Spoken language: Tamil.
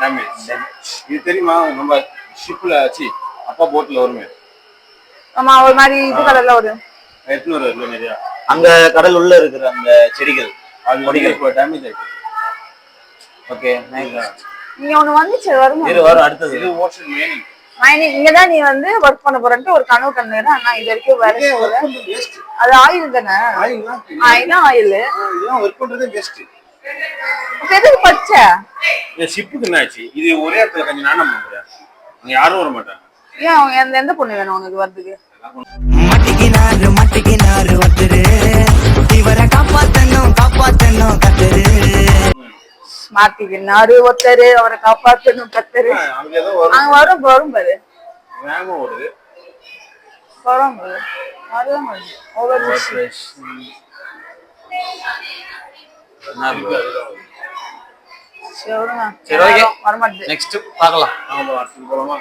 டேமேஜ். இது தெரியுமா நம்ம ஷிப்ல ஆச்சு அப்பா போட்ல வருமே. ஆமா ஒரு மாதிரி இது கலர்ல வரும். 800 இல்ல நிறைய. அங்க கடல் உள்ள இருக்கிற அந்த செடிகள் அது கொடிகள் இப்போ டேமேஜ் ஆயிடுச்சு. Okay nice. நீங்க ஒண்ணு வந்துச்சு வருமா? இது வரும் அடுத்தது. இது ஓஷன் மைனிங். மைனிங் இங்க தான் நீ வந்து வர்க் பண்ண போறேன்னு ஒரு கனவு கண்டுற. ஆனா இது வரைக்கும் வேற வர்க் பண்றது வேஸ்ட். அது ஆயில் தானே? ஆயில் தான். ஆயில். இதெல்லாம் வர்க் பண்றதே வேஸ்ட். எதுக்கு பச்சை? இந்த ஷிப்புக்கு என்னாச்சு? இது ஒரே இடத்துல கொஞ்சம் நாணம் பண்ணுறேன். அங்க யாரும் வர மாட்டாங்க. ஏன் எந்த பொண்ணு வேணும் உனக்கு வரதுக்கு? மட்டிக்கினாரு ஒருத்தரு இவரை காப்பாத்தணும் கத்தரு. மாட்டிக்கினாரு ஒருத்தரு அவரை காப்பாத்தணும் கத்தரு. அங்க வரும் பாரு. வேகமா ஓடுது. வரும் பாரு. அதெல்லாம் வருது. Over fresh. சரி ஓகே வர மாட்டேது. நெக்ஸ்ட் பார்க்கலாம். ஆமா அடுத்து போலாமா?